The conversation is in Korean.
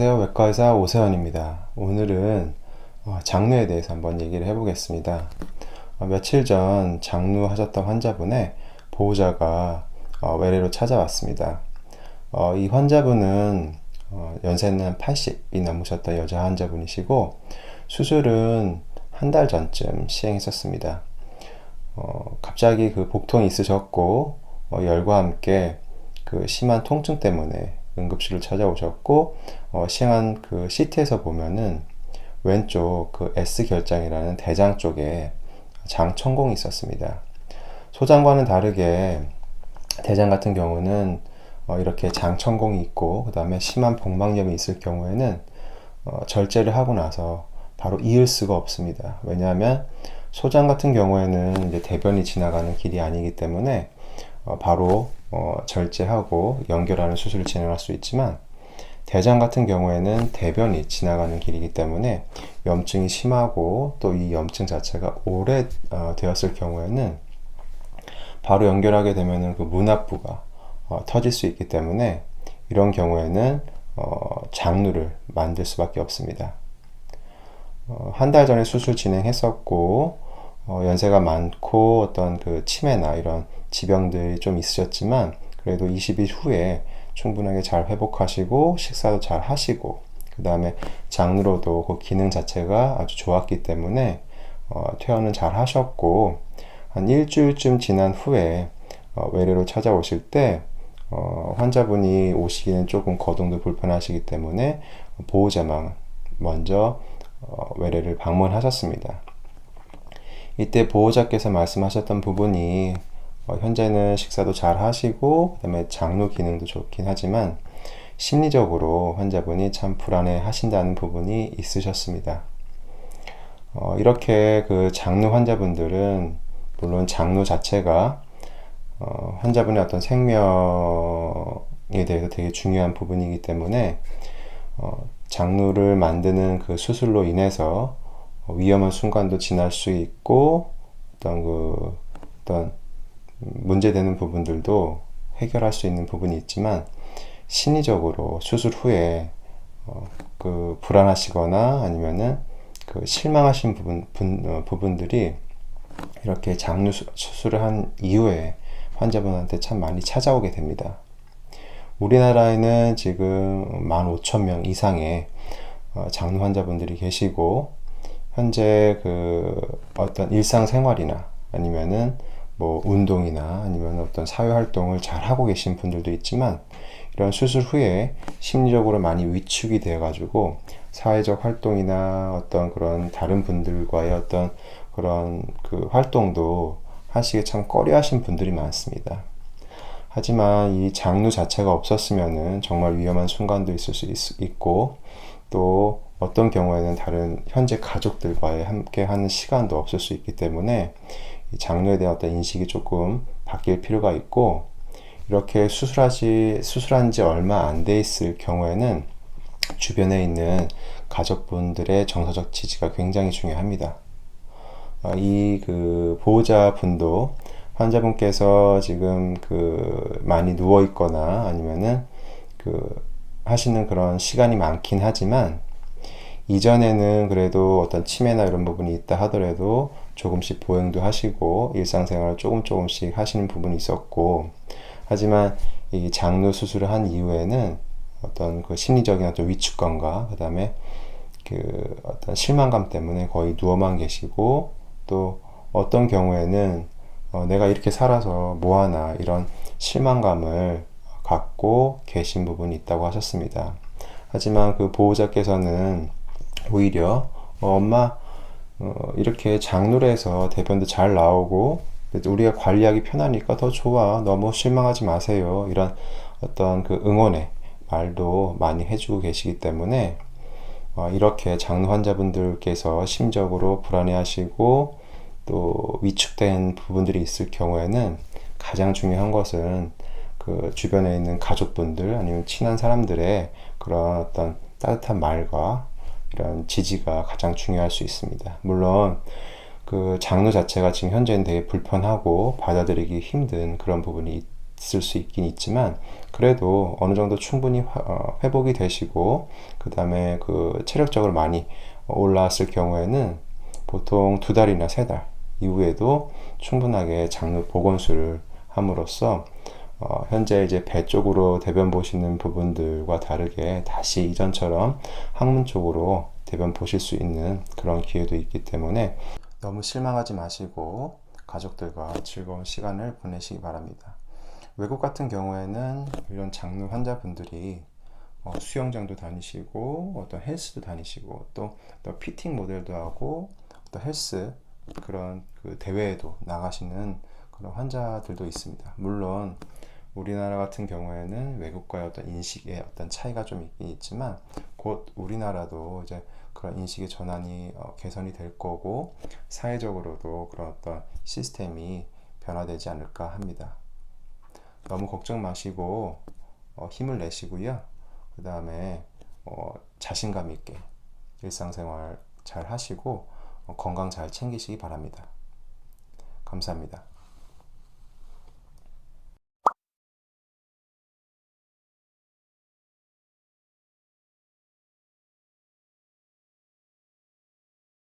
안녕하세요. 외과의사 오세환입니다. 오늘은 장루에 대해서 한번 얘기를 해보겠습니다. 며칠 전 장루하셨던 환자분의 보호자가 외래로 찾아왔습니다. 이 환자분은 연세는 80이 넘으셨던 여자 환자분이시고 수술은 한 달 전쯤 시행했었습니다. 갑자기 그 복통이 있으셨고 열과 함께 그 심한 통증 때문에 응급실을 찾아오셨고 시행한 그 CT에서 보면은 왼쪽 그 S결장이라는 대장 쪽에 장천공이 있었습니다. 소장과는 다르게 대장 같은 경우는 이렇게 장천공이 있고 그 다음에 심한 복막염이 있을 경우에는 절제를 하고 나서 바로 이을 수가 없습니다. 왜냐하면 소장 같은 경우에는 이제 대변이 지나가는 길이 아니기 때문에 바로 절제하고 연결하는 수술을 진행할 수 있지만 대장 같은 경우에는 대변이 지나가는 길이기 때문에 염증이 심하고 또 이 염증 자체가 오래 되었을 경우에는 바로 연결하게 되면 그 문압부가 터질 수 있기 때문에 이런 경우에는 장루를 만들 수밖에 없습니다. 한 달 전에 수술 진행했었고 연세가 많고 어떤 그 치매나 이런 지병들이 좀 있으셨지만 그래도 20일 후에 충분하게 잘 회복하시고 식사도 잘 하시고 그 다음에 장루로도 그 기능 자체가 아주 좋았기 때문에 퇴원은 잘 하셨고 한 일주일쯤 지난 후에 외래로 찾아오실 때 환자분이 오시기는 조금 거동도 불편하시기 때문에 보호자만 먼저 외래를 방문하셨습니다. 이때 보호자께서 말씀하셨던 부분이 현재는 식사도 잘 하시고 그 다음에 장루 기능도 좋긴 하지만 심리적으로 환자분이 참 불안해 하신다는 부분이 있으셨습니다. 이렇게 그 장루 환자분들은 물론 장루 자체가 환자분의 어떤 생명에 대해서 되게 중요한 부분이기 때문에 장루를 만드는 그 수술로 인해서 위험한 순간도 지날 수 있고 어떤 문제되는 부분들도 해결할 수 있는 부분이 있지만 심리적으로 수술 후에 그 불안하시거나 아니면은 그 실망하신 부분들이 이렇게 장루 수술을 한 이후에 환자분한테 참 많이 찾아오게 됩니다. 우리나라에는 지금 15,000명 이상의 장루 환자분들이 계시고 현재 그 어떤 일상생활이나 아니면은 뭐 운동이나 아니면 어떤 사회활동을 잘 하고 계신 분들도 있지만 이런 수술 후에 심리적으로 많이 위축이 되어 가지고 사회적 활동이나 어떤 그런 다른 분들과의 어떤 그런 그 활동도 하시기 참 꺼려 하신 분들이 많습니다. 하지만 이 장루 자체가 없었으면은 정말 위험한 순간도 있을 수 있고 또 어떤 경우에는 다른 현재 가족들과의 함께 하는 시간도 없을 수 있기 때문에 이 장루에 대한 어떤 인식이 조금 바뀔 필요가 있고 이렇게 수술한 지 얼마 안 돼 있을 경우에는 주변에 있는 가족분들의 정서적 지지가 굉장히 중요합니다. 이 그 보호자분도 환자분께서 지금 그 많이 누워 있거나 아니면은 그 하시는 그런 시간이 많긴 하지만 이전에는 그래도 어떤 치매나 이런 부분이 있다 하더라도 조금씩 보행도 하시고 일상생활을 조금씩 하시는 부분이 있었고 하지만 이 장루 수술을 한 이후에는 어떤 그 심리적인 어떤 위축감과 그 다음에 그 어떤 실망감 때문에 거의 누워만 계시고 또 어떤 경우에는 내가 이렇게 살아서 뭐하나 이런 실망감을 갖고 계신 부분이 있다고 하셨습니다. 하지만 그 보호자께서는 오히려 엄마 이렇게 장루를 해서 대변도 잘 나오고 우리가 관리하기 편하니까 더 좋아 너무 실망하지 마세요 이런 어떤 그 응원의 말도 많이 해주고 계시기 때문에 이렇게 장루 환자분들께서 심적으로 불안해 하시고 또 위축된 부분들이 있을 경우에는 가장 중요한 것은 그 주변에 있는 가족분들 아니면 친한 사람들의 그런 어떤 따뜻한 말과 이런 지지가 가장 중요할 수 있습니다. 물론 그 장루 자체가 지금 현재는 되게 불편하고 받아들이기 힘든 그런 부분이 있을 수 있긴 있지만 그래도 어느 정도 충분히 회복이 되시고 그 다음에 그 체력적으로 많이 올라왔을 경우에는 보통 2달이나 3달 이후에도 충분하게 장르 보건술을 함으로써 현재 이제 배 쪽으로 대변 보시는 부분들과 다르게 다시 이전처럼 항문 쪽으로 대변 보실 수 있는 그런 기회도 있기 때문에 너무 실망하지 마시고 가족들과 즐거운 시간을 보내시기 바랍니다. 외국 같은 경우에는 이런 장르 환자분들이 수영장도 다니시고 어떤 헬스도 다니시고 또 피팅 모델도 하고 또 헬스 그런 그 대회에도 나가시는 그런 환자들도 있습니다. 물론 우리나라 같은 경우에는 외국과의 어떤 인식의 어떤 차이가 좀 있긴 있지만 곧 우리나라도 이제 그런 인식의 전환이 개선이 될 거고 사회적으로도 그런 어떤 시스템이 변화되지 않을까 합니다. 너무 걱정 마시고 힘을 내시고요. 그 다음에 자신감 있게 일상생활 잘 하시고 건강 잘 챙기시기 바랍니다. 감사합니다.